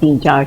3-4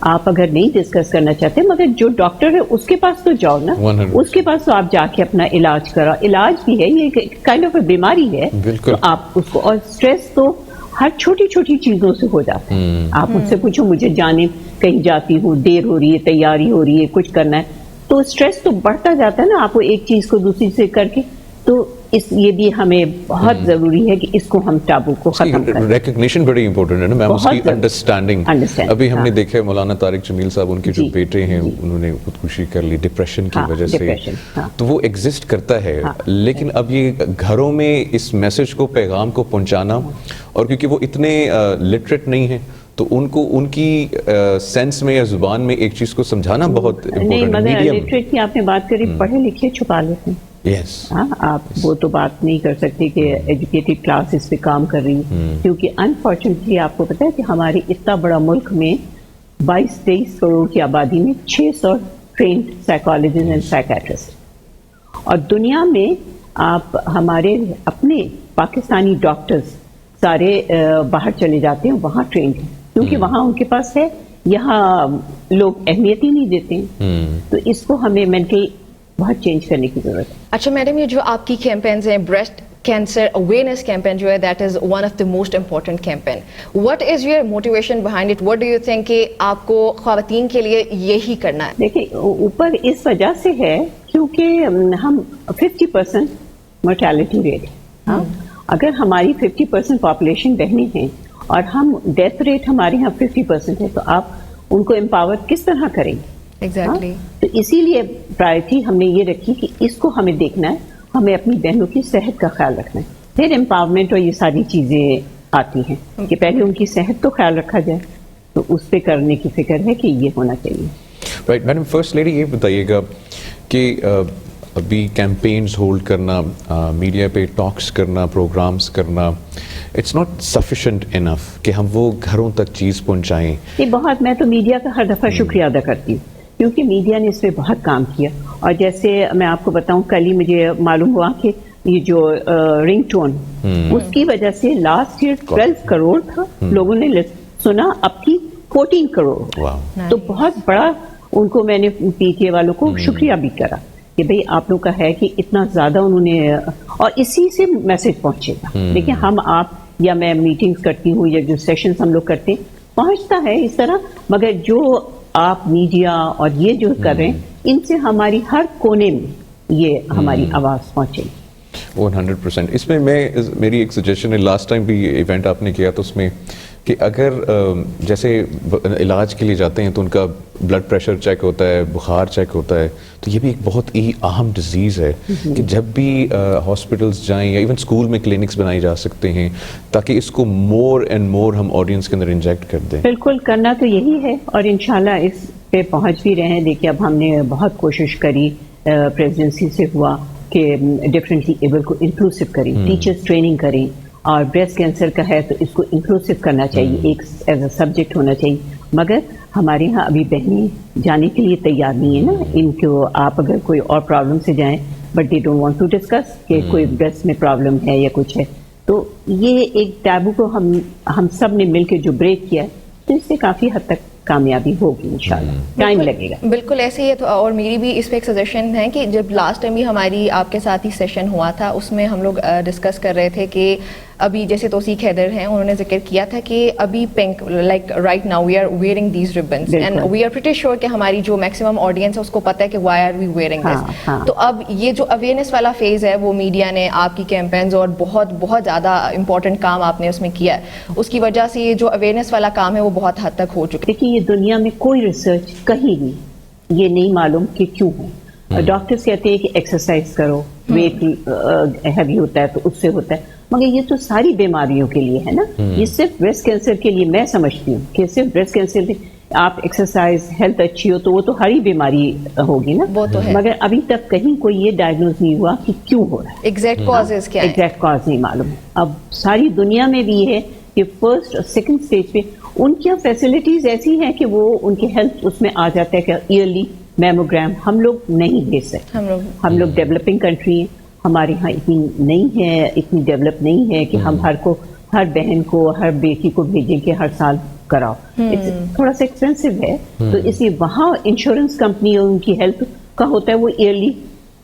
آپ اگر نہیں ڈسکس کرنا چاہتے مگر جو ڈاکٹر ہے اس کے پاس تو جاؤ نا, 100%. اس کے پاس تو آپ جا کے اپنا علاج کرو, علاج بھی ہے یہ کائنڈ آف بیماری ہے, بالکل. تو آپ اس کو, اور اسٹریس تو ہر چھوٹی چھوٹی چیزوں سے ہو جاتا ہے. آپ مجھ سے پوچھو مجھے جانے کہیں جاتی ہوں, دیر ہو رہی ہے, تیاری ہو رہی ہے, کچھ کرنا ہے, تو اسٹریس تو بڑھتا جاتا ہے نا آپ کو ایک چیز کو دوسری سے کر کے. تو یہ بھی ہمیں بہت ضروری ہے کہ اس کو ہم ٹابو کو ختم کریں. ریکگنیشن بڑی امپورٹنٹ ہے نا میم, اس کی انڈرسٹینڈنگ. ابھی ہم نے دیکھا ہے مولانا طارق جمیل صاحب, ان کے جو بیٹے ہیں انہوں نے خودکشی کر لی ڈپریشن کی وجہ سے, تو وہ ایگزسٹ کرتا ہے. لیکن اب یہ گھروں میں اس میسج کو, پیغام کو پہنچانا, اور کیونکہ وہ اتنے لٹریٹ نہیں ہیں تو ان کو ان کی سینس میں یا زبان میں ایک چیز کو سمجھانا بہت امپورٹنٹ ہے. نہیں, لٹریٹ کی آپ نے بات کری, پڑھے لکھے چھپا لیتے ہیں. Yes. آپ وہ تو بات نہیں کر سکتے کہ ایجوکیٹڈ کلاس اس پہ کام کر رہی ہے, کیونکہ انفارچونیٹلی آپ کو پتا ہے کہ ہمارے اتنا بڑا ملک میں 22-23 کروڑ کی آبادی میں 600 ٹرینڈ سائیکالوجسٹ اینڈ سائیکیٹرسٹ, اور دنیا میں آپ ہمارے اپنے پاکستانی ڈاکٹرز سارے باہر چلے جاتے ہیں, وہاں ٹرینڈ ہیں, کیونکہ وہاں ان کے پاس ہے, یہاں لوگ اہمیت ہی نہیں دیتے ہیں. تو اس کو ہمیں مینٹل بہت چینج کرنے کی ضرورت ہے. اچھا میڈم, یہ جو آپ کی کیمپینز ہیں, بریسٹ کینسر اویئرنیس کیمپین جو ہے, that is one of the most important campaign. What is your motivation behind it? What do you think کہ آپ کو خواتین کے لیے یہی کرنا ہے؟ دیکھیں, اوپر اس وجہ سے ہے کیونکہ ہم 50% mortality ریٹ, اگر ہماری 50% پاپولیشن بہنیں ہیں اور ہم ڈیتھ ریٹ ہمارے یہاں 50% ہے, تو آپ ان کو امپاور کس طرح کریں گے؟ ایگزیکٹلی. تو اسی لیے پرائرٹی ہم نے یہ رکھی کہ اس کو ہمیں دیکھنا ہے, ہمیں اپنی بہنوں کی صحت کا خیال رکھنا ہے, پھر امپاورمنٹ اور یہ ساری چیزیں آتی ہیں کہ پہلے ان کی صحت تو خیال رکھا جائے, تو اس پہ کرنے کی فکر ہے کہ یہ ہونا چاہیے. رائٹ میڈم, فرسٹ لیڈی یہ بتائیے گا کہ ابھی کیمپینز ہولڈ کرنا, میڈیا پہ ٹاکس کرنا, پروگرامز کرنا, اٹس ناٹ سفیشینٹ انف کہ ہم وہ گھروں تک چیز پہنچائیں. یہ بہت, میں تو میڈیا کا ہر دفعہ شکریہ ادا کرتی ہوں کیونکہ میڈیا نے اس پہ بہت کام کیا. اور جیسے میں آپ کو بتاؤں, کل ہی مجھے معلوم ہوا کہ یہ جو رنگ ٹون, اس کی وجہ سے لاسٹ ایئر 12 کروڑ تھا, لوگوں نے سنا, اب کی 14 کروڑ. تو بہت بڑا ان کو میں نے پی ٹی اے والوں کو شکریہ بھی کرا کہ بھئی آپ لوگ کا ہے کہ اتنا زیادہ انہوں نے, اور اسی سے میسج پہنچے گا. دیکھیں ہم آپ یا میں میٹنگز کرتی ہوں یا جو سیشنز ہم لوگ کرتے ہیں پہنچتا ہے اس طرح, مگر جو آپ میڈیا اور یہ جو کر رہے ہیں ان سے ہماری ہر کونے میں یہ ہماری آواز پہنچے. 100%. اس میں میری ایک سجیشن ہے, لاسٹ ٹائم بھی ایونٹ آپ نے کیا تو اس میں کہ اگر جیسے علاج کے لیے جاتے ہیں تو ان کا بلڈ پریشر چیک ہوتا ہے, بخار چیک ہوتا ہے, تو یہ بھی ایک بہت ہی اہم ڈیزیز ہے کہ جب بھی ہاسپٹلس جائیں یا ایون اسکول میں کلینکس بنائی جا سکتے ہیں تاکہ اس کو مور اینڈ مور ہم آڈینس کے اندر انجیکٹ کر دیں. بالکل کرنا تو یہی ہے, اور انشاءاللہ اس پہ پہنچ بھی رہے ہیں. دیکھیے اب ہم نے بہت کوشش کری, پریزیڈنسی سے ہوا کہ ڈفرینٹلی ایبل کو انکلوسیو کریں, ٹیچرس ٹریننگ کریں, اور بریسٹ کینسر کا ہے تو اس کو انکلوسیو کرنا چاہیے, ایک ایز اے سبجیکٹ ہونا چاہیے. مگر ہمارے ہاں ابھی بہنیں جانے کے لیے تیار نہیں ہے نا, ان کو آپ اگر کوئی اور پرابلم سے جائیں but they don't want to discuss کہ کوئی بریسٹ میں پرابلم ہے یا کچھ ہے, تو یہ ایک ٹیبو کو ہم سب نے مل کے جو بریک کیا ہے, تو اس سے کافی حد تک کامیابی ہوگی انشاءاللہ, ٹائم لگے گا. بالکل ایسے ہی ہے. اور میری بھی اس پہ ایک سجیشن ہے کہ جب لاسٹ ٹائم بھی ہماری آپ کے ساتھ ہی سیشن ہوا تھا, اس میں ہم لوگ ڈسکس کر رہے تھے کہ ابھی جیسے توثیق حیدر ہیں, انہوں نے ذکر کیا تھا کہ ابھی pink like right now we are wearing these ribbons and we are pretty sure کہ ہماری جو میکسیمم آڈینس ہے اس کو پتہ ہے کہ وائی آر وی ویئرنگ دس. تو اب یہ جو اویئرنیس والا فیز ہے وہ میڈیا نے, آپ کی کیمپینز اور بہت بہت زیادہ امپورٹنٹ کام آپ نے اس میں کیا ہے, اس کی وجہ سے یہ جو اویئرنیس والا کام ہے وہ بہت حد تک ہو چکا ہے. دیکھیے یہ دنیا میں کوئی ریسرچ کہیں بھی یہ نہیں معلوم کہ کیوں ہے. ڈاکٹرز کہتے ہیں کہ ایکسرسائز کرو, ویٹ ہیوی ہوتا ہے تو اس سے ہوتا ہے, مگر یہ تو ساری بیماریوں کے لیے ہے نا. یہ صرف بریسٹ کینسر کے لیے میں سمجھتی ہوں کہ صرف بریسٹ کینسر میں آپ ایکسرسائز, ہیلتھ اچھی ہو تو وہ تو ہر ہی بیماری ہوگی نا, وہ تو ہے. مگر ابھی تک کہیں کوئی یہ ڈائگنوز نہیں ہوا کہ کیوں ہو رہا ہے, ایگزیکٹ کازز کیا ہے, ایگزیکٹ کاز نہیں معلوم. اب ساری دنیا میں بھی یہ ہے کہ فرسٹ اور سیکنڈ اسٹیج پہ ان کی فیسلٹیز ایسی ہیں کہ وہ ان کی ہیلتھ اس میں آ جاتا ہے کہ ایئرلی میموگرام ہم لوگ نہیں بھیج سکتے. ہم لوگ ڈیولپنگ کنٹری ہیں, ہمارے ہاں اتنی نہیں ہے, اتنی ڈیولپ نہیں ہے کہ ہم ہر کو ہر بہن کو ہر بیٹی کو بھیجیں کہ ہر سال کراؤ. تھوڑا سا ایکسپینسو ہے, تو اس لیے وہاں انشورنس کمپنی ان کی ہیلتھ کا ہوتا ہے, وہ ایئرلی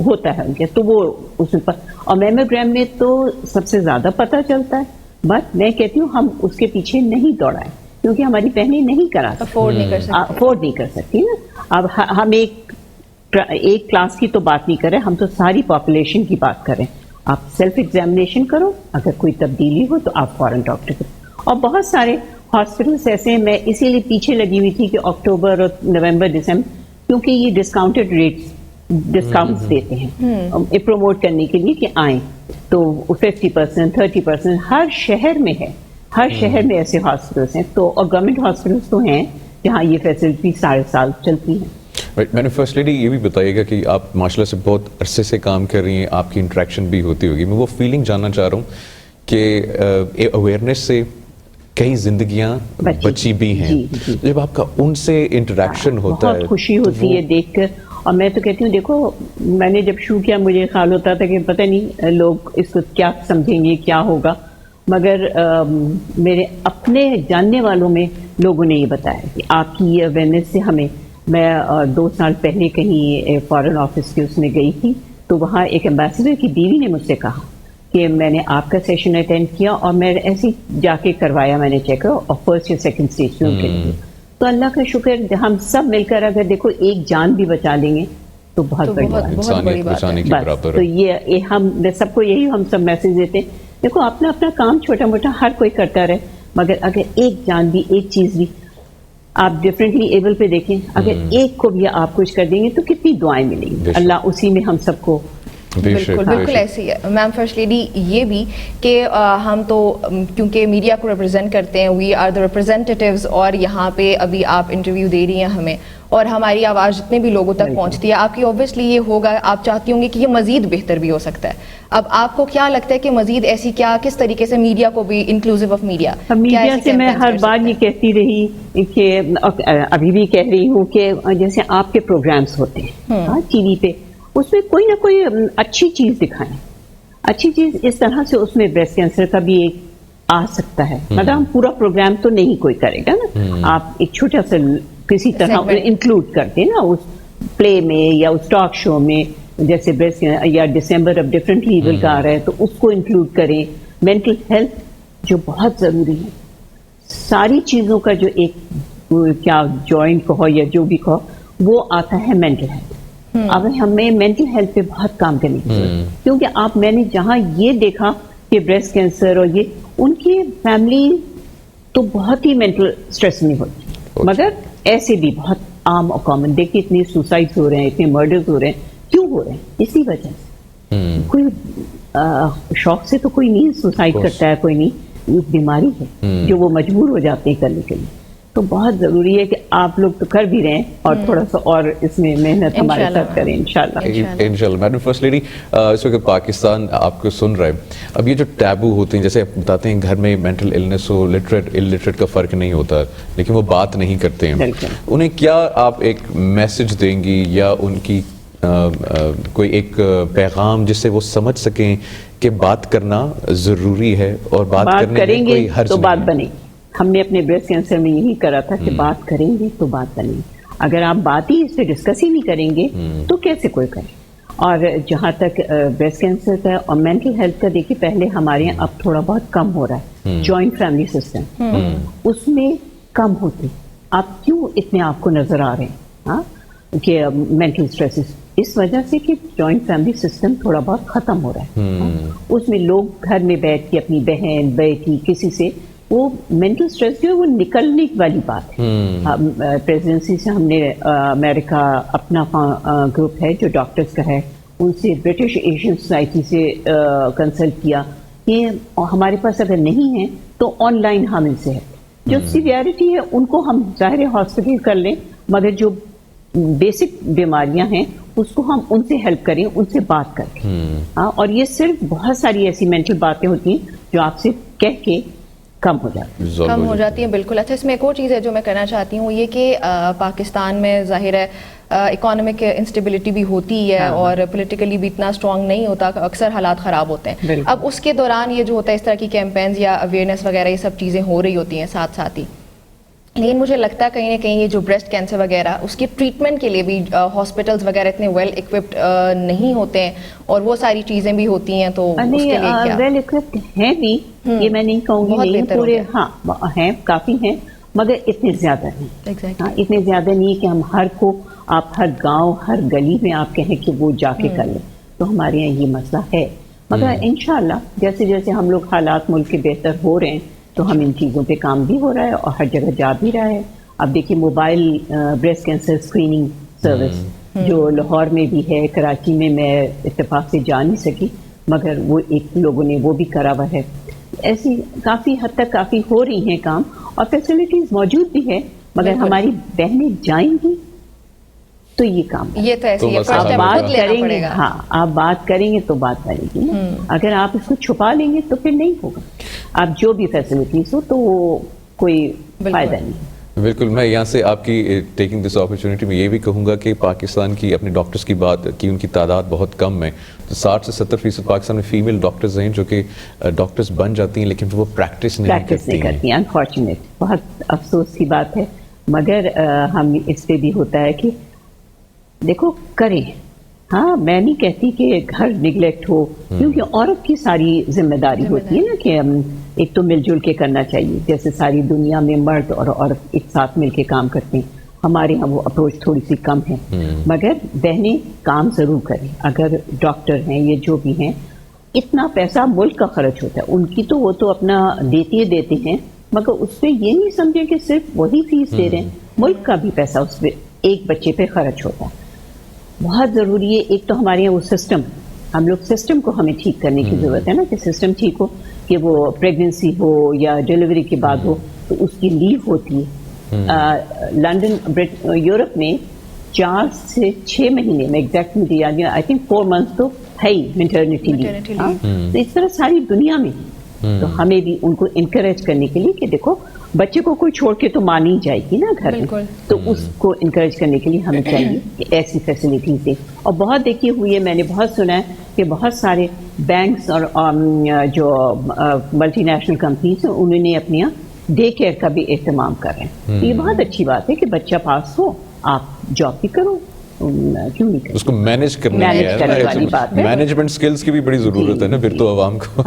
ہوتا ہے ان کے, تو وہ اس پر. اور میموگرام میں تو سب سے زیادہ پتہ چلتا ہے, بٹ میں کہتی ہوں ہم اس کے پیچھے نہیں دوڑائیں کیونکہ ہماری بہنیں نہیں کرا سکتی, افورڈ نہیں کر سکتی نا. اب ہم ایک کلاس کی تو بات نہیں کریں, ہم تو ساری پاپولیشن کی بات کریں. آپ سیلف ایگزامینیشن کرو, اگر کوئی تبدیلی ہو تو آپ فوراً ڈاکٹر کو. اور بہت سارے ہاسپٹلس ایسے ہیں, میں اسی لیے پیچھے لگی ہوئی تھی کہ اکتوبر اور نومبر دسمبر, کیونکہ یہ ڈسکاؤنٹڈ ریٹس ڈسکاؤنٹس دیتے ہیں پروموٹ کرنے کے لیے کہ آئیں, تو 50%, 30% ہر شہر میں ہے, ہر شہر میں ایسے ہاسپٹلس ہیں. تو اور گورنمنٹ ہاسپٹلس تو ہیں جہاں یہ فیسلٹی سارے سال چلتی ہیں. میں نے فرسٹ لیڈی یہ بھی بتائیے گا کہ آپ ماشاء اللہ سے بہت عرصے سے کام کر رہی ہیں, آپ کی انٹریکشن بھی ہوتی ہوگی. میں وہ فیلنگ جاننا چاہ رہا ہوں کہ اویئرنیس سے کئی زندگیاں بچی بھی ہیں. جب آپ کا ان سے انٹریکشن ہوتا ہے, بہت خوشی ہوتی ہے دیکھ کر. اور میں تو کہتی ہوں دیکھو, میں نے جب شروع کیا مجھے خیال ہوتا تھا کہ پتہ نہیں لوگ اس کو کیا سمجھیں گے, کیا ہوگا, مگر میرے اپنے جاننے والوں میں لوگوں نے یہ بتایا کہ آپ کی یہ اویئرنیس سے ہمیں. میں 2 سال پہلے کہیں فارن آفس کے اس میں گئی تھی, تو وہاں ایک ایمبیسڈر کی بیوی نے مجھ سے کہا کہ میں نے آپ کا سیشن اٹینڈ کیا اور میں ایسے جا کے کروایا, میں نے چیک اور فرسٹ یا سیکنڈ اسٹیج میں کے لیے. تو اللہ کا شکر ہم سب مل کر اگر دیکھو ایک جان بھی بچا لیں گے تو بہت بڑی بات ہے. تو یہ ہم سب کو یہی ہم سب میسج دیتے ہیں, دیکھو اپنا اپنا کام چھوٹا موٹا ہر کوئی کرتا رہے, مگر اگر ایک جان بھی, ایک چیز بھی آپ ڈفرینٹلی ایبل پہ دیکھیں, اگر ایک کو بھی آپ کچھ کر دیں گے تو کتنی دعائیں ملیں گی. اللہ اسی میں ہم سب کو. بالکل ایسی ہے میم. فرسٹ لیڈی یہ بھی کہ ہم تو کیونکہ میڈیا کو ریپرزینٹ کرتے ہیں, وی آر دا ریپرزینٹیوز, اور یہاں پہ ابھی آپ انٹرویو دے رہی ہیں ہمیں, اور ہماری آواز جتنے بھی لوگوں تک پہنچتی ہے, آپ کی اوبویسلی یہ ہوگا, آپ چاہتی ہوں گی کہ یہ مزید بہتر بھی ہو سکتا ہے. اب آپ کو کیا لگتا ہے کہ مزید ایسی کیا, کس طریقے سے میڈیا کو بھی, انکلوسیو آف میڈیا سے میں ہر بار یہ کہتی رہی کہ ابھی بھی کہہ رہی ہوں کہ جیسے آپ کے پروگرامز ہوتے ہیں ٹی وی پہ, اس میں کوئی نہ کوئی اچھی چیز دکھائیں. اچھی چیز اس طرح سے اس میں بریسٹ کینسر کا بھی ایک آ سکتا ہے, مگر ہم پورا پروگرام تو نہیں کوئی کرے گا نا, آپ ایک چھوٹا سا کسی طرح انکلوڈ کرتے نا اس پلے میں یا اس ٹاک شو میں, جیسے بریسٹ یا ڈسمبر اب ڈفرینٹ لیول کا آ رہا ہے تو اس کو انکلوڈ کریں. مینٹل ہیلتھ جو بہت ضروری ہے, ساری چیزوں کا جو ایک کیا جوائنٹ کہو یا جو بھی کہو, وہ آتا ہے مینٹل ہیلتھ. اب ہمیں مینٹل ہیلتھ پہ بہت کام کرنے کی ضرورت ہے, کیونکہ میں نے جہاں یہ دیکھا کہ بریسٹ کینسر اور یہ ان کی فیملی تو بہت ہی مینٹل اسٹریس میں ہوتی, مگر ایسے بھی بہت عام اور کامن. دیکھیے اتنے سوسائڈ ہو رہے ہیں, اتنے مرڈرز ہو رہے ہیں, کیوں ہو رہے ہیں؟ اسی وجہ سے. کوئی شوق سے تو کوئی نہیں سوسائڈ کرتا ہے, کوئی نہیں, بیماری ہے جو وہ مجبور ہو جاتے ہیں کرنے کے لیے. تو بہت ضروری ہے کہ آپ لوگ تو کر بھی رہے ہیں اور تھوڑا سا اور اس میں محنت ہمارے ساتھ کریں انشاءاللہ. میڈم فرسٹ لیڈی, اس وقت پاکستان آپ کو سن رہے ہیں, اب یہ جو ٹیبو ہوتے ہیں, جیسے آپ بتاتے ہیں گھر میں مینٹل النس ہو, لٹریٹ الٹریٹ کا فرق نہیں ہوتا, لیکن وہ بات نہیں کرتے ہیں, انہیں کیا آپ ایک میسج دیں گی یا ان کی کوئی ایک پیغام جس سے وہ سمجھ سکیں کہ بات کرنا ضروری ہے, اور بات کرنے میں کوئی حرج تو بات بنے. ہم نے اپنے بریسٹ کینسر میں یہی کرا تھا کہ بات کریں گے تو بات بنے. اگر آپ بات ہی اس پہ ڈسکس ہی نہیں کریں گے تو کیسے کوئی کرے. اور جہاں تک بریسٹ کینسر کا اور مینٹل ہیلتھ کا, دیکھیے پہلے ہمارے یہاں اب تھوڑا بہت کم ہو رہا ہے, جوائنٹ فیملی سسٹم اس میں کم ہوتے. آپ کیوں اتنے آپ کو نظر آ رہے ہیں کہ مینٹل اسٹریس, اس وجہ سے کہ جوائنٹ فیملی سسٹم تھوڑا بہت ختم ہو رہا ہے. اس میں لوگ گھر میں بیٹھ کے اپنی بہن بیٹی کسی سے, وہ مینٹل اسٹریس جو ہے وہ نکلنے والی بات ہے. پریزیڈنسی سے ہم نے امریکہ اپنا گروپ ہے جو ڈاکٹرز کا ہے, ان سے برٹش ایشین سوسائٹی سے کنسلٹ کیا کہ ہمارے پاس اگر نہیں ہے تو آن لائن ہم ان سے ہے, جو سیویرٹی ہے ان کو ہم ظاہر ہاسپٹل کر لیں, مگر جو بیسک بیماریاں ہیں اس کو ہم ان سے ہیلپ کریں, ان سے بات کریں. اور یہ صرف بہت ساری ایسی مینٹل باتیں ہوتی ہیں جو آپ سے کہہ کے کم ہو جاتی ہیں. بالکل. اچھا, اس میں ایک اور چیز ہے جو میں کرنا چاہتی ہوں, یہ کہ پاکستان میں ظاہر ہے اکانومک انسٹیبلٹی بھی ہوتی ہے اور پولیٹیکلی بھی اتنا اسٹرانگ نہیں ہوتا, اکثر حالات خراب ہوتے ہیں. اب اس کے دوران یہ جو ہوتا ہے اس طرح کی کیمپینز یا اویئرنیس وغیرہ یہ سب چیزیں ہو رہی ہوتی ہیں ساتھ ساتھ ہی, لیکن مجھے لگتا ہے کہیں نہ کہیں یہ جو بریسٹ کینسر وغیرہ اس کی ٹریٹمنٹ کے لیے بھی ہاسپٹلس وغیرہ اتنے ویل اکوپڈ نہیں ہوتے ہیں اور وہ ساری چیزیں بھی ہوتی ہیں, تو اس کے لیے کیا ویل اکوپڈ ہیں بھی, یہ میں نہیں کہوں گی نہیں پورے, ہاں ہیں, کافی ہیں, مگر اتنے زیادہ نہیں. ہاں اتنے زیادہ نہیں کہ ہم ہر کو, آپ ہر گاؤں ہر گلی میں آپ کہیں کہ وہ جا کے کر لیں, تو ہمارے یہاں یہ مسئلہ ہے. مگر انشاءاللہ جیسے جیسے ہم لوگ حالات ملک کے بہتر ہو رہے ہیں تو ہم ان چیزوں پہ کام بھی ہو رہا ہے اور ہر جگہ جا بھی رہا ہے. اب دیکھیے mobile breast cancer screening service جو لاہور میں بھی ہے, کراچی میں اتفاق سے جا نہیں سکی مگر وہ ایک لوگوں نے وہ بھی کرا ہوا ہے. ایسی کافی حد تک کافی ہو رہی ہیں کام اور فیسلٹیز موجود بھی ہے, مگر ہماری بہنیں جائیں گی تو یہ کام یہ تو ایسی ہے, آپ بات کریں گے, ہاں آپ بات کریں گے تو بات بنے گی نا. اگر آپ اس کو چھپا لیں گے تو پھر نہیں ہوگا. آپ جو بھی فیسلٹیز ہو تو وہ کوئی فائدہ نہیں. بالکل, میں یہاں سے آپ کی ٹیکنگ دس اپرچونٹی میں یہ بھی کہوں گا کہ پاکستان کی اپنے ڈاکٹرز کی بات کی, ان کی تعداد بہت کم ہے. تو 60 سے 70% پاکستان میں فیمیل ڈاکٹرز ہیں جو کہ ڈاکٹرز بن جاتی ہیں لیکن وہ پریکٹس نہیں کرتی ہیں. انفارچونیٹ, بہت افسوس کی بات ہے. مگر ہم اس پہ بھی ہوتا ہے کہ دیکھو کریں. ہاں میں نہیں کہتی کہ گھر نگلیکٹ ہو, کیونکہ عورت کی ساری ذمہ داری ہوتی ہے نا کہ ایک تو مل جل کے کرنا چاہیے, جیسے ساری دنیا میں مرد اور عورت ایک ساتھ مل کے کام کرتے ہیں. ہمارے ہاں وہ اپروچ تھوڑی سی کم ہے, مگر بہنیں کام ضرور کریں. اگر ڈاکٹر ہیں یہ جو بھی ہیں, اتنا پیسہ ملک کا خرچ ہوتا ہے, ان کی تو وہ تو اپنا دیتے ہیں, مگر اس پہ یہ نہیں سمجھیں کہ صرف وہی فیس دے رہے ہیں, ملک کا بھی پیسہ اس پہ ایک بچے پہ خرچ ہوتا ہے. بہت ضروری ہے. ایک تو ہمارے یہاں وہ سسٹم, ہم لوگ سسٹم کو ہمیں ٹھیک کرنے کی ضرورت ہے نا, کہ سسٹم ٹھیک ہو, کہ وہ پریگننسی ہو یا ڈیلیوری کے بعد ہو تو اس کی لیو ہوتی ہے. لنڈن یورپ میں 4 سے 6 مہینے میں ایگزیکٹ مجھے یاد نہیں, آئی تھنک 4 months تو ہے ہی میٹرنیٹی لیو. تو اس طرح ساری دنیا میں, تو ہمیں بھی ان کو انکریج کرنے کے لیے کہ دیکھو بچے کو کوئی چھوڑ کے تو ماں نہیں جائے گی نا گھر میں, تو اس کو انکریج کرنے کے لیے ہمیں چاہیے کہ ایسی فیسلٹیز دیں. اور بہت دیکھی ہوئی ہے, میں نے بہت سنا ہے کہ بہت سارے بینکس اور جو ملٹی نیشنل کمپنیز ہیں انہوں نے اپنے یہاں ڈے کیئر کا بھی اہتمام کر رہے ہیں. یہ بہت اچھی بات ہے کہ بچہ پاس ہو, آپ جاب بھی کرو, کیوں نہیں اس کو مینیج کرنے کی مینجمنٹ سکلز کی بھی بڑی ضرورت ہے نا پھر تو عوام کو.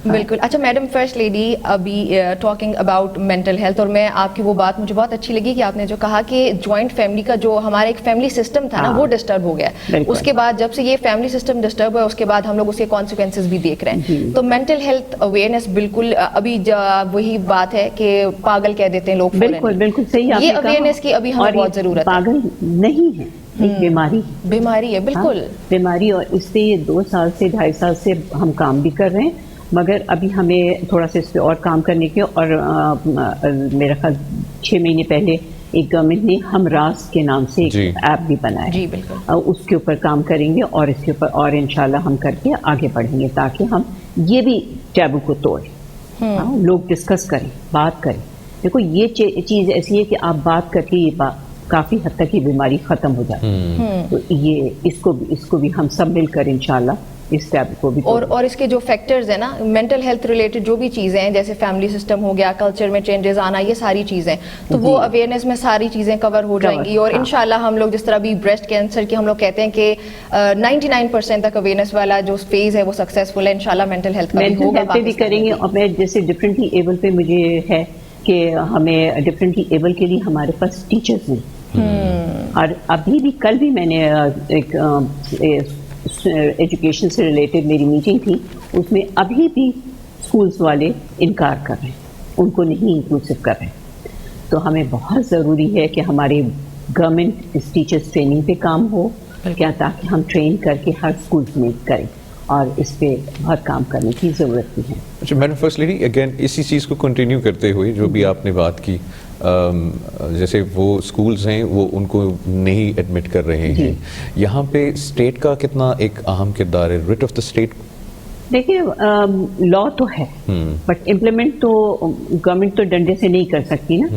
بالکل. اچھا میڈم فرسٹ لیڈی, ابھی ٹاکنگ اباؤٹ مینٹل ہیلتھ, اور میں آپ کی وہ بات مجھے بہت اچھی لگی کہ آپ نے جو کہا کہ جوائنٹ فیملی کا جو ہمارا ایک فیملی سسٹم تھا نا وہ ڈسٹرب ہو گیا. اس کے بعد جب سے یہ فیملی سسٹم ڈسٹرب ہوا اس کے بعد ہم لوگ اس کے کانسیکوینسز بھی دیکھ رہے ہیں. تو مینٹل ہیلتھ اویئرنیس بالکل ابھی وہی بات ہے کہ پاگل کہہ دیتے ہیں لوگ. بالکل صحیح, یہ اویئرنیس کی ابھی ہمیں بہت ضرورت ہے. پاگل نہیں ہے, ایک بیماری ہے. بالکل بیماری, اور اس سے 2 سال سے 2.5 سال سے ہم کام بھی کر رہے ہیں, مگر ابھی ہمیں تھوڑا سا اس پہ اور کام کرنے کے, اور میرا خیال 6 مہینے پہلے ایک گورنمنٹ نے ہم راز کے نام سے ایک ایپ بھی بنایا. جی بالکل, اس کے اوپر کام کریں گے اور اس کے اوپر اور انشاءاللہ ہم کر کے آگے بڑھیں گے تاکہ ہم یہ بھی ٹیبو کو توڑیں, لوگ ڈسکس کریں, بات کریں. دیکھو یہ چیز ایسی ہے کہ آپ بات کر کے یہ کافی حد تک یہ بیماری ختم ہو جاتی ہے. تو یہ اس کو بھی ہم سب مل کر انشاءاللہ اس ٹیب کو بھی, اور اس کے جو فیکٹرز ہیں نا مینٹل ہیلتھ ریلیٹڈ جو بھی چیزیں ہیں جیسے فیملی سسٹم ہو گیا, کلچر میں چینجز آنا, یہ ساری چیزیں, تو وہ اویئرنیس میں ساری چیزیں کور ہو جائیں گی. اور انشاءاللہ ہم لوگ جس طرح بھی بریسٹ کینسر کی ہم لوگ کہتے ہیں کہ 99% تک اویئرنیس والا جو فیز ہے وہ سکسیزفل ہے. انشاءاللہ مینٹل ہیلتھ کا بھی ہوگا بھی کریں گے. اور میں جیسے ڈفرینٹلی ایبل پہ مجھے ہے کہ ہمیں ڈفرینٹلی ایبل کے لیے ہمارے پاس ٹیچرز ہیں, اور ابھی بھی کل بھی میں نے ایک ایجوکیشن سے ریلیٹڈ میری میٹنگ تھی, اس میں ابھی بھی اسکولس والے انکار کر رہے ہیں, ان کو نہیں انکلوسو کر رہے ہیں. تو ہمیں بہت ضروری ہے کہ ہمارے گورنمنٹ اس ٹیچرس ٹریننگ پہ کام ہو, کیا تاکہ ہم ٹرین کر کے ہر اسکولس میں کریں, اور اس پہ بہت کام کرنے کی ضرورت بھی ہے. اچھا میڈم فرسٹ لیڈی, اگین اسی چیز کو کنٹینیو کرتے ہوئے جو بھی آپ نے بات کی, جیسے وہ اسکولز ہیں وہ ان کو نہیں ایڈمٹ کر رہے ہیں, یہاں پہ اسٹیٹ کا کتنا ایک اہم کردار ہے, ریٹ آف دا اسٹیٹ؟ دیکھیے لا تو ہے, بٹ امپلیمنٹ تو گورنمنٹ تو ڈنڈے سے نہیں کر سکتی نا.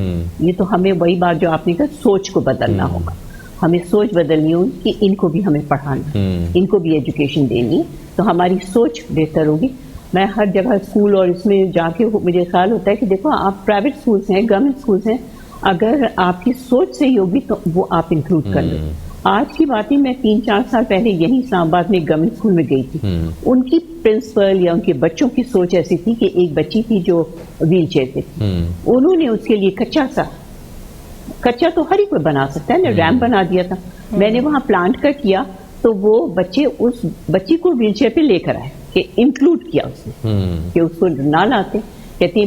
یہ تو ہمیں وہی بات جو آپ نے کہا سوچ کو بدلنا ہوگا. ہمیں سوچ بدلنی ہو کہ ان کو بھی ہمیں پڑھانا، ان کو بھی ایجوکیشن دینی ہے، تو ہماری سوچ بہتر ہوگی. میں ہر جگہ اسکول اور اس میں جا کے مجھے خیال ہوتا ہے کہ دیکھو آپ پرائیویٹ اسکولس ہیں، گورنمنٹ اسکولس ہیں، اگر آپ کی سوچ صحیح ہوگی تو وہ آپ انکلوڈ کر لیں. آج کی بات ہی میں 3-4 سال پہلے یہی اسلام آباد میں گورنمنٹ اسکول میں گئی تھی. ان کی پرنسپل یا ان کے بچوں کی سوچ ایسی تھی کہ ایک بچی تھی جو ویل چیئر پہ تھی، انہوں نے اس کے لیے کچا تو ہر ہی کوئی بنا سکتا ہے نا، ریمپ بنا دیا تھا. میں نے وہاں پلانٹ کا کیا تو وہ بچے اس بچی کو ویل چیئر پہ لے کر آئے کہ انکلوڈ کیا اس نے، کہ اس کو نہ لاتے، کہتے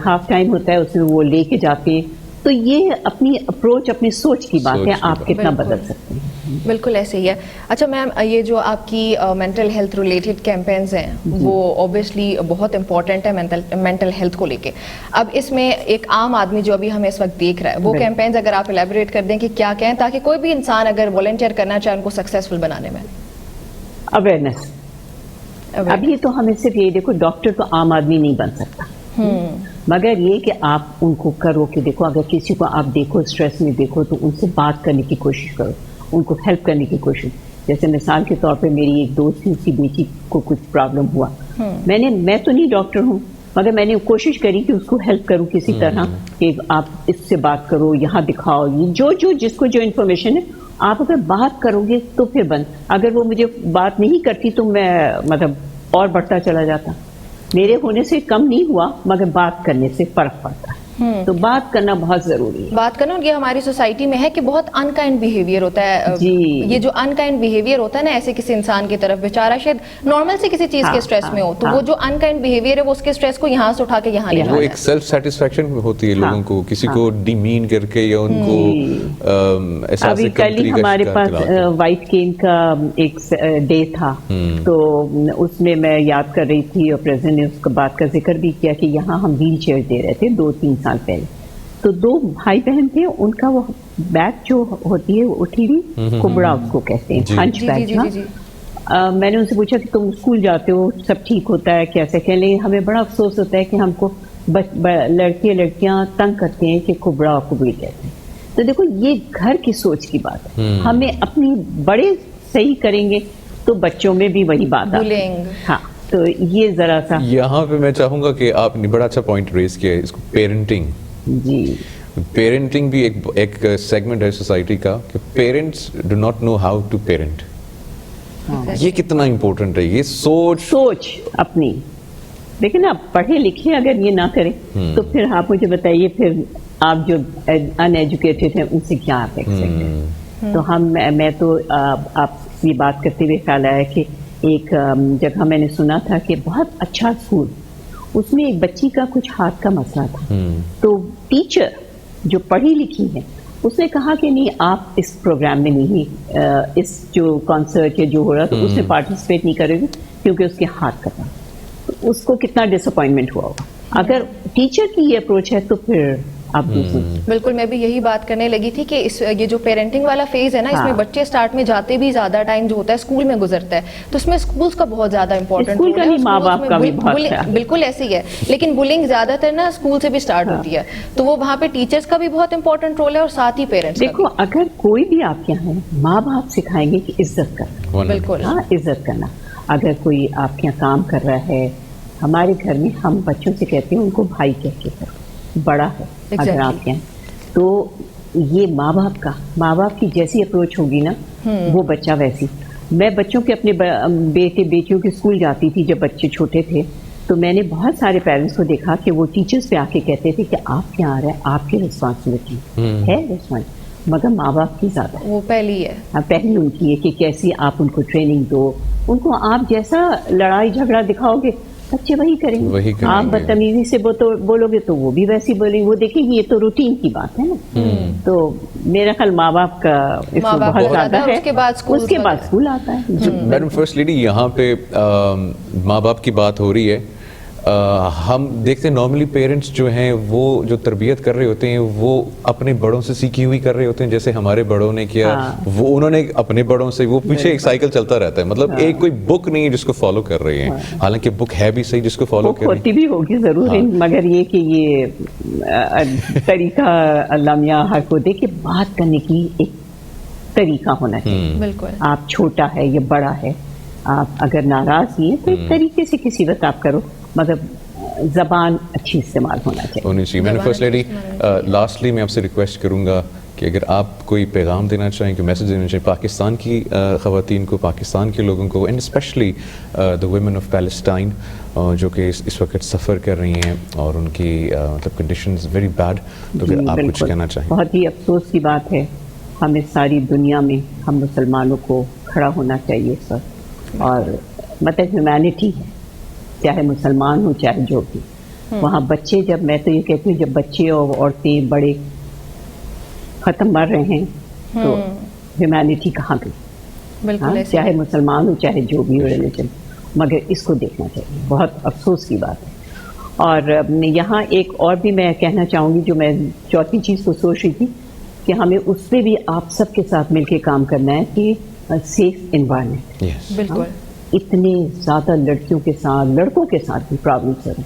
ہاف ٹائم ہوتا ہے اس میں وہ لے کے جاتے. تو یہ اپنی اپروچ، اپنی سوچ کی بات ہے، آپ کتنا بدل سکتے ہیں. بالکل ایسے ہی ہے. اچھا میم، یہ جو آپ کی مینٹل ہیلتھ ریلیٹڈ کیمپینز ہیں وہ اوبیسلی بہت امپورٹنٹ ہے مینٹل ہیلتھ کو لے کے. اب اس میں ایک عام آدمی جو ابھی ہمیں اس وقت دیکھ رہا ہے، وہ کیمپینز اگر آپ الیبوریٹ کر دیں کہ کیا کیا ہیں تاکہ کوئی بھی انسان اگر والنٹیئر کرنا چاہے ان کو سکسیزفل بنانے میں. اویئرنیس. اب یہ تو ہمیں صرف یہ دیکھو، ڈاکٹر تو عام آدمی نہیں بن سکتا، مگر یہ کہ آپ ان کو کرو کہ دیکھو اگر کسی کو آپ دیکھو اسٹریس میں دیکھو تو ان سے بات کرنے کی کوشش کرو، ان کو ہیلپ کرنے کی کوشش. جیسے مثال کے طور پہ میری ایک دوست تھی، اس کی بیٹی کو کچھ پرابلم ہوا، میں تو نہیں ڈاکٹر ہوں مگر میں نے کوشش کری کہ اس کو ہیلپ کروں کسی طرح، کہ آپ اس سے بات کرو، یہاں دکھاؤ، یہ جو جس کو جو انفارمیشن ہے آپ اگر بات کرو گے تو پھر بند. اگر وہ مجھے بات نہیں کرتی تو میں مطلب اور بڑھتا چلا جاتا. میرے ہونے سے کم نہیں ہوا مگر بات کرنے سے فرق پڑتا ہے. تو بات کرنا بہت ضروری ہے. بات کرنا یہ ہماری سوسائٹی میں ہے کہ بہت ان کائنڈ بیہیویئر ہوتا ہے. یہ جو ان کائنڈ بیہیویئر ہوتا ہے نا ایسے کسی انسان کی طرف، بیچارہ شاید نارمل سے کسی چیز کے اسٹریس میں ہو تو وہ جو ان کائنڈ بیہیویئر ہے وہ اس کے اسٹریس کو یہاں سے اٹھا کے یہاں لے جاتا ہے. وہ ایک سیلف سیٹسفیکشن ہوتی ہے لوگوں کو، کسی کو ڈیمین کر کے یا ان کو احساس ابھی کل ہی ہمارے پاس وائٹ کین کا ایک ڈے تھا، تو اس میں میں یاد کر رہی تھی اور پریزیڈنٹ نے اس بات کا ذکر بھی کیا کہ یہاں ہم ویل چیئر دے رہے تھے 2-3 سال پہلے. تو 2 بھائی بہن تھے، ان کا وہ بیک جو ہوتی ہے وہ اٹھی ہوئی کبڑا اس کو کہتے ہیں، ہنچ بیک. میں نے ان سے پوچھا کہ تم اسکول جاتے ہو سب ٹھیک ہوتا ہے کیسے؟ کہنے لگے ہمیں بڑا افسوس ہوتا ہے کہ ہم کو لڑکیاں تنگ کرتے ہیں کہ کبڑا اور کبڑی کہتے ہیں. تو دیکھو یہ گھر کی سوچ کی بات ہے. ہمیں اپنی بڑے صحیح کریں گے تو بچوں میں بھی وہی بات ہے. ہاں، تو یہ ذرا سا یہاں پہ میں چاہوں گا کہ آپ نے بڑا اچھا پوائنٹ ریز کیا ہے، اس کو پیرنٹنگ. جی، پیرنٹنگ بھی ایک سیگمنٹ ہے سوسائٹی کا کہ parents do not know how to parent. یہ کتنا امپورٹنٹ ہے، یہ سوچ اپنی. لیکن آپ پڑھے لکھے اگر یہ نہ کریں تو پھر آپ مجھے بتائیے پھر آپ جو ان ایجوکیٹڈ ہیں ان سے کیا آپ ایکسپیکٹ ہیں. تو میں تو آپ سے بات کرتے ہوئے خیال آیا کہ ایک جگہ میں نے سنا تھا کہ بہت اچھا اسکول، اس میں ایک بچی کا کچھ ہاتھ کا مسئلہ تھا. تو ٹیچر جو پڑھی لکھی ہے اس نے کہا کہ نہیں آپ اس پروگرام میں نہیں، اس جو کانسرٹ یا جو ہو رہا تو اس میں پارٹیسپیٹ نہیں کرے گی کیونکہ اس کے ہاتھ کا تھا. تو اس کو کتنا ڈس اپوائنٹمنٹ ہوا ہوگا. اگر ٹیچر کی یہ اپروچ ہے تو پھر آپ بالکل. میں بھی یہی بات کرنے لگی تھی کہ یہ جو پیرنٹنگ والا فیز ہے نا، اس میں بچے سٹارٹ میں جاتے بھی زیادہ ٹائم جو ہوتا ہے اسکول میں گزرتا ہے، تو اس میں اسکولس کا بہت زیادہ امپورٹنٹ رول ہے. ماں باپ کا بھی بالکل ایسے ہی ہے، لیکن بلنگ زیادہ تر نا اسکول سے بھی سٹارٹ ہوتی ہے، تو وہ وہاں پہ ٹیچرس کا بھی بہت امپورٹنٹ رول ہے اور ساتھ ہی پیرنٹس. دیکھو اگر کوئی بھی آپ کے یہاں ماں باپ سکھائیں گے کہ عزت کرنا، بالکل ہاں عزت کرنا. اگر کوئی آپ کے یہاں کام کر رہا ہے، ہمارے گھر میں ہم بچوں سے کہتے ہیں ان کو بھائی کہہ کے کرو، بڑا ہے اگر آپ کے یہاں، تو یہ ماں باپ کی جیسی اپروچ ہوگی نا وہ بچہ ویسی. میں بچوں کے اپنے بیٹے بیٹیوں کے اسکول جاتی تھی جب بچے چھوٹے تھے، تو میں نے بہت سارے پیرنٹس کو دیکھا کہ وہ ٹیچرس پہ آ کے کہتے تھے کہ آپ یہاں آ رہے ہیں، آپ کی ریسپانسبلٹی ہے مگر ماں باپ کی زیادہ وہ پہلی ہے، پہلی ان کی ہے کہ کیسی آپ ان کو ٹریننگ دو. ان کو آپ جیسا لڑائی جھگڑا دکھاؤ گے بچے وہی کریں گے. آپ بدتمیزی سے بولو گے تو وہ بھی ویسی بولیں گے. وہ دیکھیں گے یہ تو روٹین کی بات ہے نا. تو میرا خیال ماں باپ کا اس میں بہت زیادہ ہے. اس کے بعد اسکول آتا ہے. میڈم فرسٹ لیڈی، یہاں پہ ماں باپ کی بات ہو رہی ہے. ہم دیکھتے ہیں نارملی پیرنٹس جو ہیں وہ جو تربیت کر رہے ہوتے ہیں وہ اپنے بڑوں سے سیکھی ہوئی کر رہے ہوتے ہیں. جیسے ہمارے بڑوں نے کیا وہ انہوں نے اپنے بڑوں سے، وہ پیچھے ایک سائیکل چلتا رہتا ہے. مطلب ایک کوئی بک نہیں ہے جس کو فالو کر رہے ہیں، حالانکہ بک ہے بھی صحیح جس کو فالو کر رہے ہیں، ہوتی بھی ہوگی ضرور، مگر یہ کہ یہ طریقہ اللہ میاں ہر کو دے کہ بات کرنے کی ایک طریقہ ہونا چاہیے. بالکل. آپ چھوٹا ہے یا بڑا ہے, آپ اگر ناراض ہیں تو ایک طریقے سے کسی وقت آپ کرو, مگر زبان اچھی استعمال ہونا چاہیے. میں نے فرسٹ لیڈی لاسٹلی میں آپ سے ریکویسٹ کروں گا کہ اگر آپ کوئی پیغام دینا چاہیں, کوئی میسج دینا چاہیں پاکستان کی خواتین کو, پاکستان کے لوگوں کو, and especially the women of Palestine جو کہ اس وقت سفر کر رہی ہیں اور ان کی مطلب کنڈیشنز ویری بیڈ, تو اگر آپ کچھ کہنا چاہیں. بہت ہی افسوس کی بات ہے, ہمیں ساری دنیا میں ہم مسلمانوں کو کھڑا ہونا چاہیے سر, اور مطلب ہیومینٹی ہے, چاہے مسلمان ہوں چاہے جو بھی. وہاں بچے, جب میں تو یہ کہتی ہوں جب بچے اور عورتیں بڑے ختم مر رہے ہیں تو ہیومینٹی کہاں گئی؟ بالکل, چاہے مسلمان ہو چاہے جو بھی ہو ریلیجن, مگر اس کو دیکھنا چاہیے. بہت افسوس کی بات ہے. اور یہاں ایک اور بھی میں کہنا چاہوں گی, جو میں چوتھی چیز کو سوچ رہی تھی کہ ہمیں اس پہ بھی آپ سب کے ساتھ مل کے کام کرنا ہے کہ سیف انوائرمنٹ. بالکل. اتنے زیادہ لڑکیوں کے ساتھ, لڑکوں کے ساتھ بھی پرابلمس ہیں,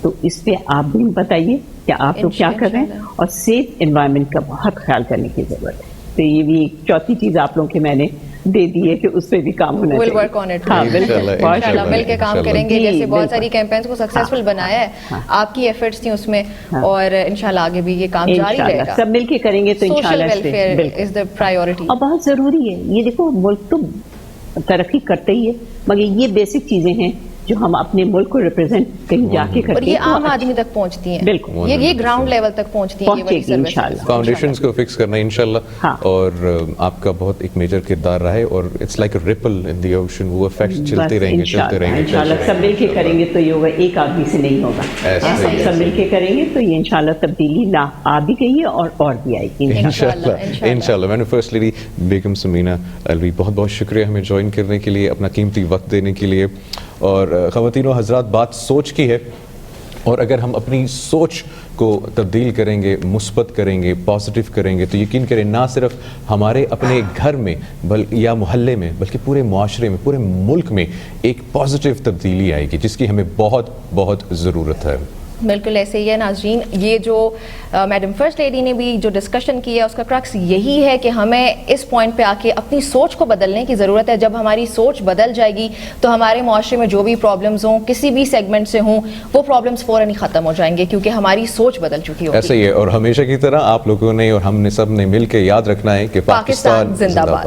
تو اس پہ آپ بھی بتائیے کہ آپ لوگ کیا کر رہے ہیں, اور سیف انوائرمنٹ کا بہت خیال کرنے کی ضرورت ہے. تو یہ بھی ایک چوتھی چیز آپ لوگوں کے میں نے دے دی ہے کہ اس پہ بھی کام ہونا چاہیے. Work on it. انشاءاللہ مل کے کام کریں گے, جیسے بہت ساری کیمپینز کو سکسیسفل بنایا ہے, آپ کی ایفرٹس تھیں اس میں, اور انشاءاللہ آگے بھی یہ کام جاری رہے گا. سب مل کے کریں گے تو سوشل انشاءاللہ ویلفیئر از دی پرائیورٹی, اور بہت ضروری ہے. یہ دیکھو ملک تو ترقی کرتے ہی ہے, مگر یہ بیسک چیزیں ہیں جو ہم اپنے ملک کو ریپرزینٹ کہیں جا کے کرتے ہیں, اور یہ عام آدمی تک پہنچتی ہیں. بالکل, یہ گراؤنڈ لیول تک پہنچتی ہیں, یہ والی سروسز فاؤنڈیشنز کو فکس کرنا ہے انشاءاللہ. اور آپ کا بہت ایک میجر کردار رہا ہے, اور it's like a ripple in the ocean, وہ افیکٹس چلتے رہیں گے, چلتے رہیں گے. انشاءاللہ سب مل کے کریں گے تو یہ ہوگا, ایک آدمی سے نہیں ہوگا. سب مل کے کریں گے تو یہ انشاءاللہ تبدیلی آ بھی گئی ہے اور بھی آئے گی انشاءاللہ. میں نے فرسٹ لیڈی بیگم سمینا الوی بہت بہت شکریہ ہمیں جوائن کرنے کے لیے, اپنا قیمتی وقت دینے کے لیے. اور خواتین و حضرات, بات سوچ کی ہے, اور اگر ہم اپنی سوچ کو تبدیل کریں گے, مثبت کریں گے, پازیٹیو کریں گے, تو یقین کریں نہ صرف ہمارے اپنے گھر میں یا محلے میں, بلکہ پورے معاشرے میں, پورے ملک میں ایک پازیٹیو تبدیلی آئے گی, جس کی ہمیں بہت بہت ضرورت ہے. بالکل ایسے ہی ہے ناظرین. یہ جو میڈم فرسٹ لیڈی نے بھی جو ڈسکشن کی ہے, اس کا کرکس یہی ہے کہ ہمیں اس پوائنٹ پہ آ کے اپنی سوچ کو بدلنے کی ضرورت ہے. جب ہماری سوچ بدل جائے گی تو ہمارے معاشرے میں جو بھی پرابلمز ہوں, کسی بھی سیگمنٹ سے ہوں, وہ پرابلمز فوراً ہی ختم ہو جائیں گے, کیونکہ ہماری سوچ بدل چکی ہوگی. ایسا ہی ہے, اور ہمیشہ کی طرح آپ لوگوں نے اور ہم نے سب نے مل کے یاد رکھنا ہے کہ پاکستان زندہ باد.